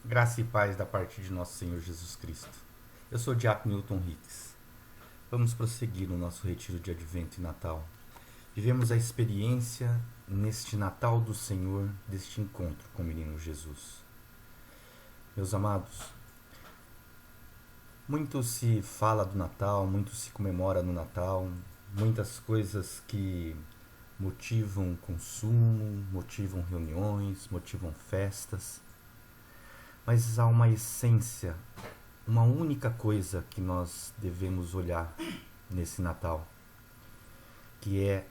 Graça e paz da parte de nosso Senhor Jesus Cristo. Eu sou o Diácono Newton Hicks. Vamos prosseguir no nosso retiro de Advento e Natal. Vivemos a experiência neste Natal do Senhor, deste encontro com o menino Jesus. Meus amados, muito se fala do Natal, muito se comemora no Natal, muitas coisas que motivam consumo, motivam reuniões, motivam festas. Mas há uma essência, uma única coisa que nós devemos olhar nesse Natal, que é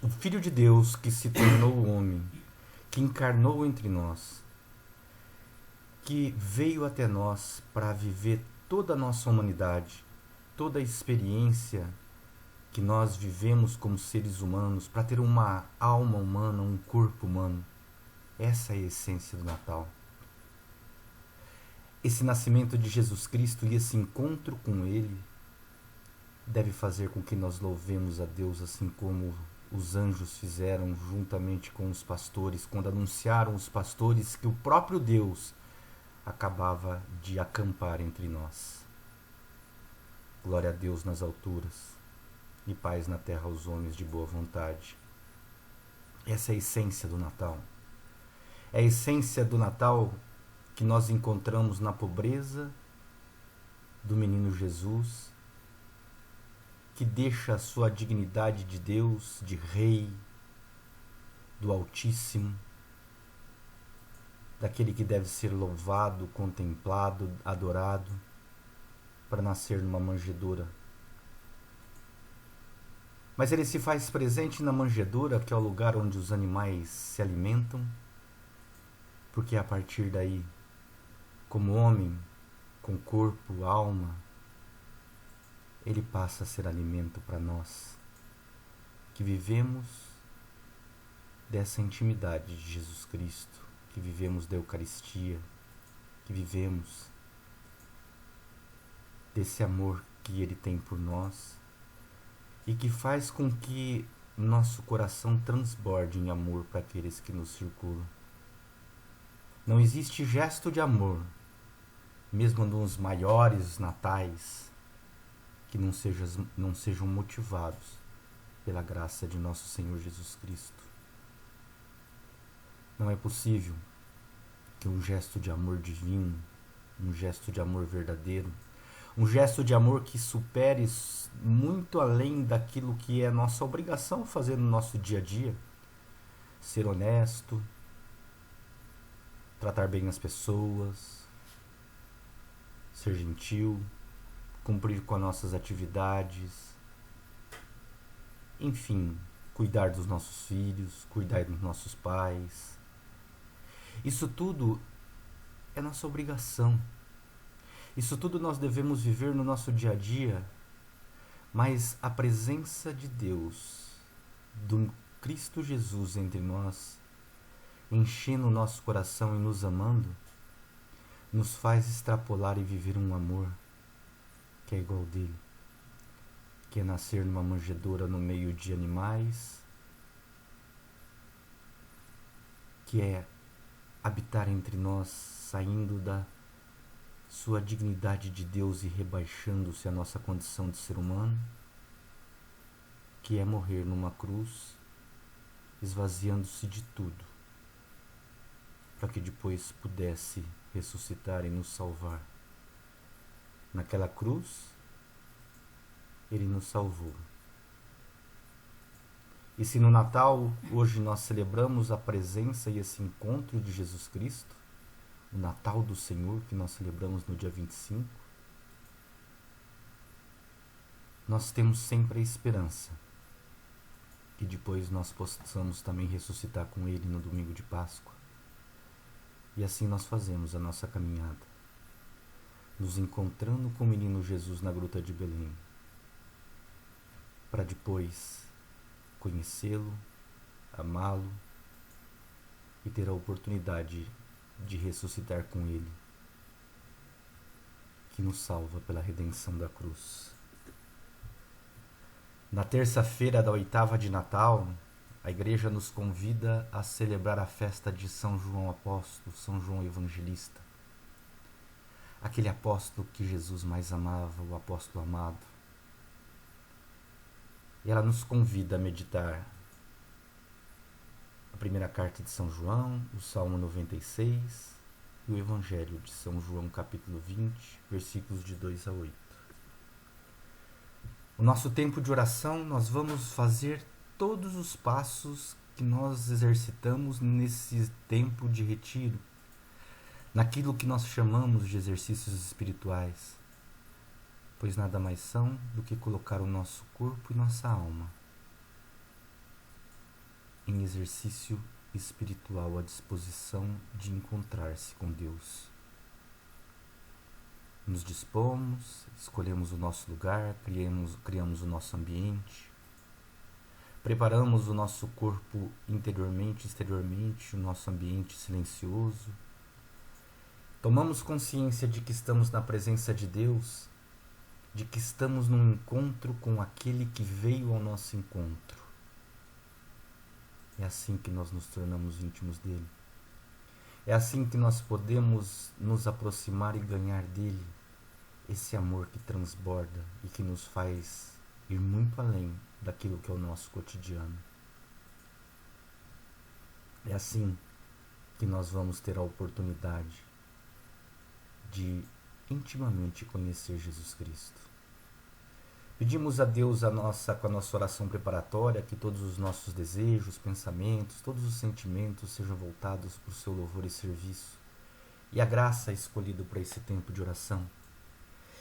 o Filho de Deus que se tornou homem, que encarnou entre nós, que veio até nós para viver toda a nossa humanidade, toda a experiência que nós vivemos como seres humanos, para ter uma alma humana, um corpo humano. Essa é a essência do Natal. Esse nascimento de Jesus Cristo e esse encontro com Ele deve fazer com que nós louvemos a Deus, assim como os anjos fizeram juntamente com os pastores, quando anunciaram os pastores que o próprio Deus acabava de acampar entre nós. Glória a Deus nas alturas e paz na terra aos homens de boa vontade. Essa é a essência do Natal. É a essência do Natal que nós encontramos na pobreza do menino Jesus, que deixa a sua dignidade de Deus, de Rei, do Altíssimo, daquele que deve ser louvado, contemplado, adorado, para nascer numa manjedoura. Mas ele se faz presente na manjedoura, que é o lugar onde os animais se alimentam, porque a partir daí, como homem, com corpo, alma, ele passa a ser alimento para nós, que vivemos dessa intimidade de Jesus Cristo, que vivemos da Eucaristia, que vivemos desse amor que Ele tem por nós e que faz com que nosso coração transborde em amor para aqueles que nos circulam. Não existe gesto de amor, mesmo nos maiores natais, que não sejam motivados pela graça de nosso Senhor Jesus Cristo. Não é possível que um gesto de amor divino, um gesto de amor verdadeiro, um gesto de amor que supere muito além daquilo que é nossa obrigação fazer no nosso dia a dia, ser honesto, tratar bem as pessoas, ser gentil, cumprir com as nossas atividades, enfim, cuidar dos nossos filhos, cuidar dos nossos pais. Isso tudo é nossa obrigação. Isso tudo nós devemos viver no nosso dia a dia, mas a presença de Deus, do Cristo Jesus entre nós, enchendo o nosso coração e nos amando, nos faz extrapolar e viver um amor que é igual dele, que é nascer numa manjedoura no meio de animais, que é habitar entre nós, saindo da sua dignidade de Deus e rebaixando-se a nossa condição de ser humano, que é morrer numa cruz, esvaziando-se de tudo, para que depois pudesse ressuscitar e nos salvar. Naquela cruz, Ele nos salvou. E se no Natal, hoje nós celebramos a presença e esse encontro de Jesus Cristo, o Natal do Senhor, que nós celebramos no dia 25, nós temos sempre a esperança que depois nós possamos também ressuscitar com Ele no domingo de Páscoa. E assim nós fazemos a nossa caminhada, nos encontrando com o menino Jesus na gruta de Belém, para depois conhecê-lo, amá-lo e ter a oportunidade de ressuscitar com Ele, que nos salva pela redenção da cruz. Na terça-feira da 8ª de Natal, a Igreja nos convida a celebrar a festa de São João Apóstolo, São João Evangelista, aquele apóstolo que Jesus mais amava, o apóstolo amado. E ela nos convida a meditar a primeira carta de São João, o Salmo 96 e o Evangelho de São João, capítulo 20, versículos de 2 a 8. O nosso tempo de oração, nós vamos fazer todos os passos que nós exercitamos nesse tempo de retiro, naquilo que nós chamamos de exercícios espirituais, pois nada mais são do que colocar o nosso corpo e nossa alma em exercício espiritual à disposição de encontrar-se com Deus. Nos dispomos, escolhemos o nosso lugar, criamos o nosso ambiente, preparamos o nosso corpo interiormente e exteriormente, o nosso ambiente silencioso. Tomamos consciência de que estamos na presença de Deus, de que estamos num encontro com aquele que veio ao nosso encontro. É assim que nós nos tornamos íntimos dele. É assim que nós podemos nos aproximar e ganhar dele esse amor que transborda e que nos faz ir muito além daquilo que é o nosso cotidiano. É assim que nós vamos ter a oportunidade de intimamente conhecer Jesus Cristo. Pedimos a Deus com a nossa oração preparatória que todos os nossos desejos, pensamentos, todos os sentimentos sejam voltados para o seu louvor e serviço, e a graça escolhida para esse tempo de oração.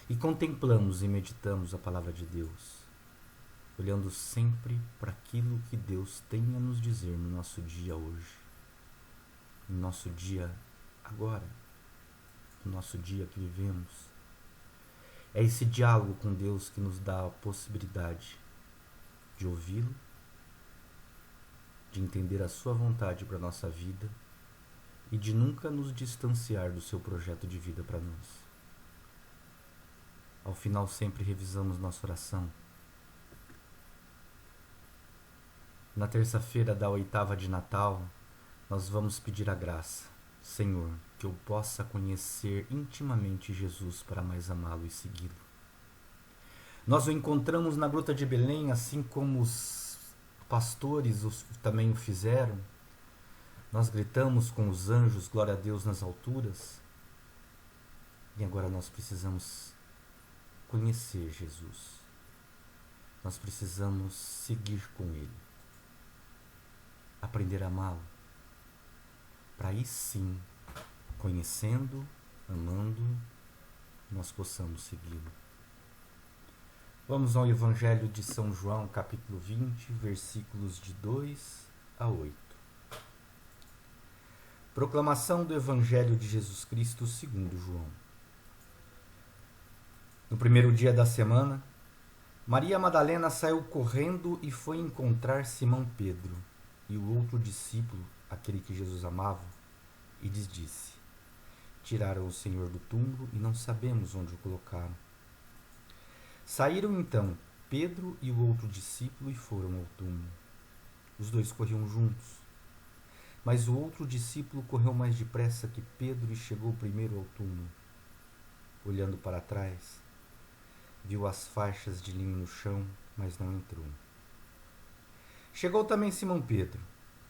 E contemplamos e meditamos a palavra de Deus, olhando sempre para aquilo que Deus tem a nos dizer no nosso dia hoje, no nosso dia agora, no nosso dia que vivemos. É esse diálogo com Deus que nos dá a possibilidade de ouvi-lo, de entender a sua vontade para a nossa vida e de nunca nos distanciar do seu projeto de vida para nós. Ao final sempre revisamos nossa oração. Na terça-feira da 8ª de Natal, nós vamos pedir a graça. Senhor, que eu possa conhecer intimamente Jesus para mais amá-lo e segui-lo. Nós o encontramos na Gruta de Belém, assim como os pastores também o fizeram. Nós gritamos com os anjos, glória a Deus nas alturas. E agora nós precisamos conhecer Jesus. Nós precisamos seguir com Ele. Aprender a amá-lo. Para aí sim, conhecendo, amando, nós possamos segui-lo. Vamos ao Evangelho de São João, capítulo 20, versículos de 2 a 8. Proclamação do Evangelho de Jesus Cristo segundo João. No primeiro dia da semana, Maria Madalena saiu correndo e foi encontrar Simão Pedro e o outro discípulo, aquele que Jesus amava, e lhes disse: Tiraram o Senhor do túmulo e não sabemos onde o colocaram. Saíram então Pedro e o outro discípulo e foram ao túmulo. Os dois corriam juntos, mas o outro discípulo correu mais depressa que Pedro e chegou primeiro ao túmulo. Olhando para trás, viu as faixas de linho no chão, mas não entrou. Chegou também Simão Pedro,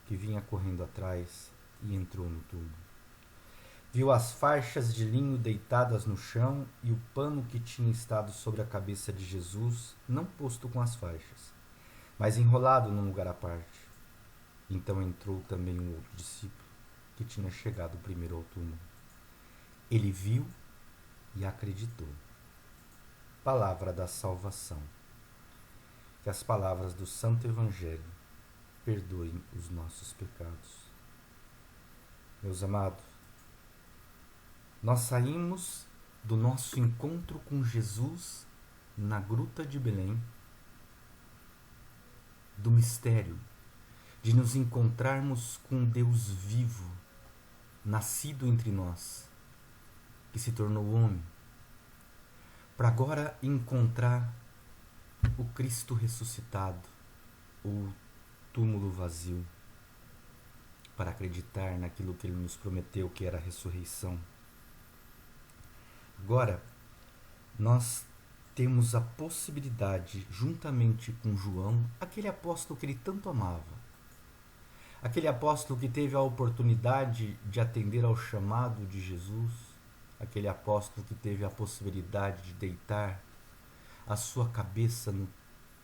que vinha correndo atrás, e entrou no túmulo. Viu as faixas de linho deitadas no chão e o pano que tinha estado sobre a cabeça de Jesus, não posto com as faixas, mas enrolado num lugar à parte. Então entrou também um outro discípulo, que tinha chegado primeiro ao túmulo. Ele viu e acreditou. Palavra da salvação. Que as palavras do Santo Evangelho perdoem os nossos pecados. Meus amados, nós saímos do nosso encontro com Jesus na Gruta de Belém, do mistério de nos encontrarmos com Deus vivo, nascido entre nós, que se tornou homem, para agora encontrar o Cristo ressuscitado, o túmulo vazio, para acreditar naquilo que Ele nos prometeu, que era a ressurreição. Agora, nós temos a possibilidade, juntamente com João, aquele apóstolo que ele tanto amava, aquele apóstolo que teve a oportunidade de atender ao chamado de Jesus, aquele apóstolo que teve a possibilidade de deitar a sua cabeça no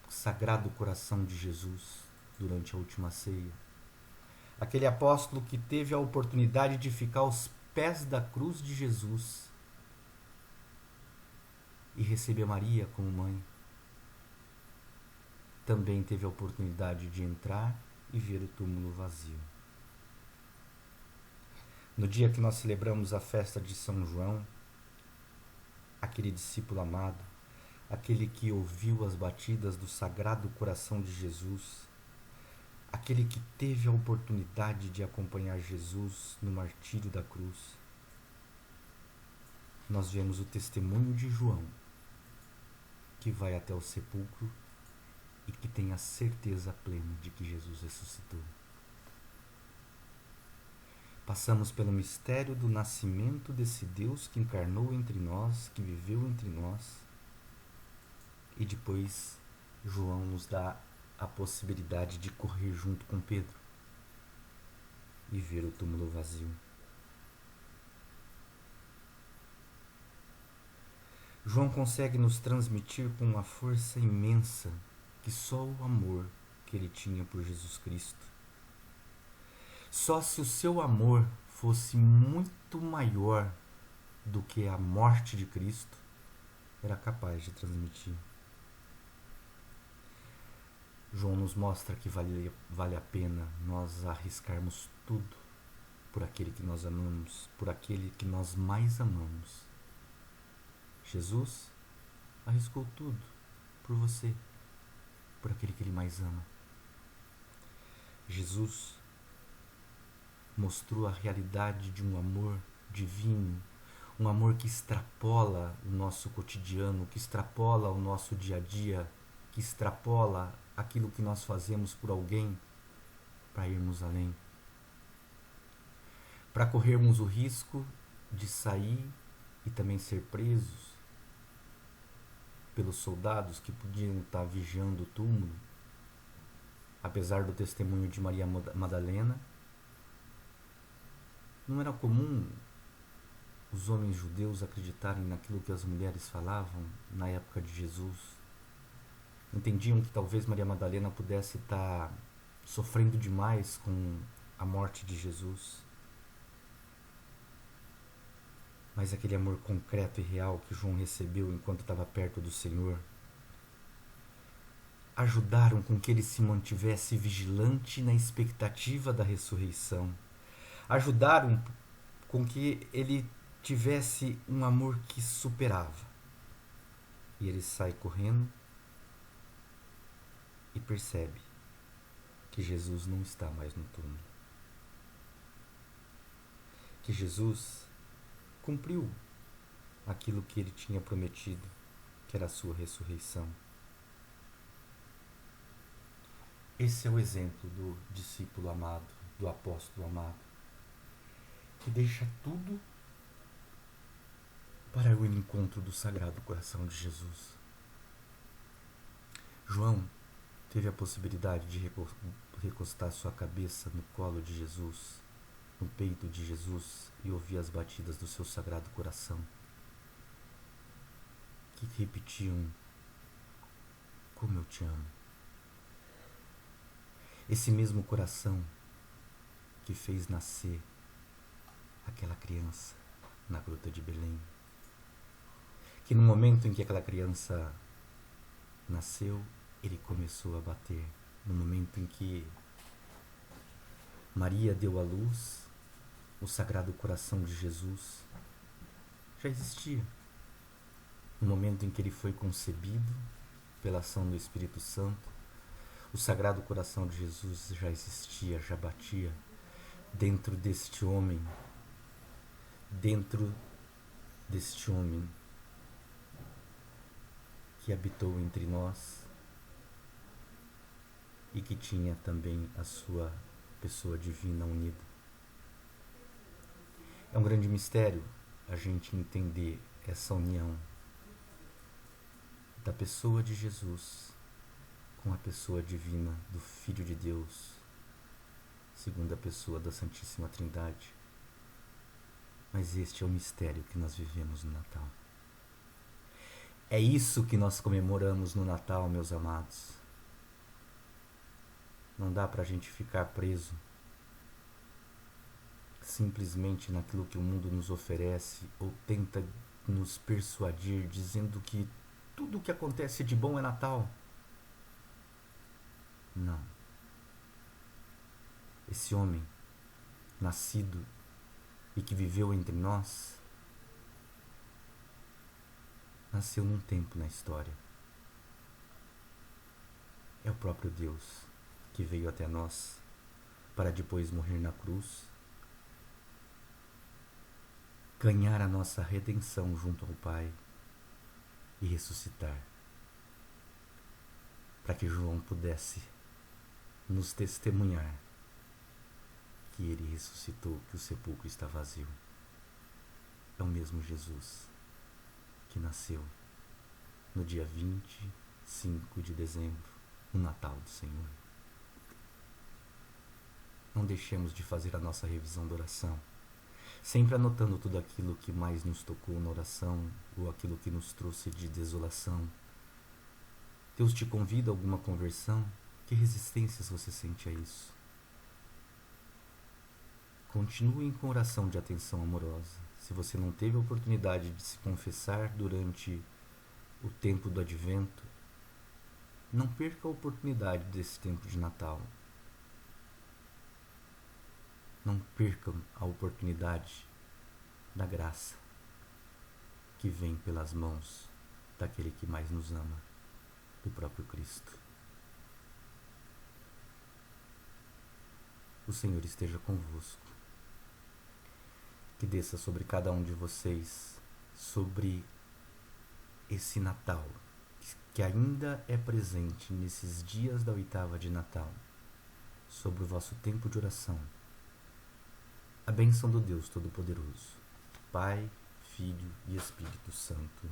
sagrado coração de Jesus durante a última ceia, aquele apóstolo que teve a oportunidade de ficar aos pés da cruz de Jesus e receber Maria como mãe, também teve a oportunidade de entrar e ver o túmulo vazio. No dia que nós celebramos a festa de São João, aquele discípulo amado, aquele que ouviu as batidas do Sagrado Coração de Jesus, aquele que teve a oportunidade de acompanhar Jesus no martírio da cruz, nós vemos o testemunho de João, que vai até o sepulcro e que tem a certeza plena de que Jesus ressuscitou. Passamos pelo mistério do nascimento desse Deus que encarnou entre nós, que viveu entre nós, e depois João nos dá a possibilidade de correr junto com Pedro e ver o túmulo vazio. João consegue nos transmitir com uma força imensa que só o amor que ele tinha por Jesus Cristo. Só se o seu amor fosse muito maior do que a morte de Cristo, era capaz de transmitir. João nos mostra que vale a pena nós arriscarmos tudo por aquele que nós amamos, por aquele que nós mais amamos. Jesus arriscou tudo por você, por aquele que ele mais ama. Jesus mostrou a realidade de um amor divino, um amor que extrapola o nosso cotidiano, que extrapola o nosso dia a dia, que extrapola aquilo que nós fazemos por alguém para irmos além, para corrermos o risco de sair e também ser presos pelos soldados que podiam estar vigiando o túmulo. Apesar do testemunho de Maria Madalena, não era comum os homens judeus acreditarem naquilo que as mulheres falavam na época de Jesus. Entendiam que talvez Maria Madalena pudesse estar sofrendo demais com a morte de Jesus. Mas aquele amor concreto e real que João recebeu enquanto estava perto do Senhor ajudaram com que ele se mantivesse vigilante na expectativa da ressurreição. Ajudaram com que ele tivesse um amor que superava. E ele sai correndo e percebe que Jesus não está mais no túmulo. Que Jesus cumpriu aquilo que ele tinha prometido, que era a sua ressurreição. Esse é o exemplo do discípulo amado, do apóstolo amado, que deixa tudo para o encontro do Sagrado Coração de Jesus. João teve a possibilidade de recostar sua cabeça no colo de Jesus, no peito de Jesus, e ouvir as batidas do seu Sagrado Coração, que repetiam: como eu te amo. Esse mesmo coração que fez nascer aquela criança na gruta de Belém, que no momento em que aquela criança nasceu, ele começou a bater. No momento em que Maria deu à luz, o Sagrado Coração de Jesus já existia. No momento em que ele foi concebido pela ação do Espírito Santo, o Sagrado Coração de Jesus já existia, já batia dentro deste homem, que habitou entre nós e que tinha também a sua pessoa divina unida. É um grande mistério a gente entender essa união da pessoa de Jesus com a pessoa divina do Filho de Deus, segunda pessoa da Santíssima Trindade. Mas este é o mistério que nós vivemos no Natal. É isso que nós comemoramos no Natal, meus amados. Não dá pra gente ficar preso simplesmente naquilo que o mundo nos oferece ou tenta nos persuadir dizendo que tudo o que acontece de bom é Natal. Não. Esse homem, nascido e que viveu entre nós, nasceu num tempo na história. É o próprio Deus que veio até nós para depois morrer na cruz, ganhar a nossa redenção junto ao Pai e ressuscitar, para que João pudesse nos testemunhar que ele ressuscitou, que o sepulcro está vazio. É o mesmo Jesus que nasceu no dia 25 de dezembro, no Natal do Senhor. Não deixemos de fazer a nossa revisão da oração, sempre anotando tudo aquilo que mais nos tocou na oração ou aquilo que nos trouxe de desolação. Deus te convida a alguma conversão? Que resistências você sente a isso? Continuem com oração de atenção amorosa. Se você não teve a oportunidade de se confessar durante o tempo do Advento, não perca a oportunidade desse tempo de Natal. Não percam a oportunidade da graça que vem pelas mãos daquele que mais nos ama, do próprio Cristo. O Senhor esteja convosco. Que desça sobre cada um de vocês, sobre esse Natal, que ainda é presente nesses dias da oitava de Natal, sobre o vosso tempo de oração, a bênção do Deus Todo-Poderoso, Pai, Filho e Espírito Santo.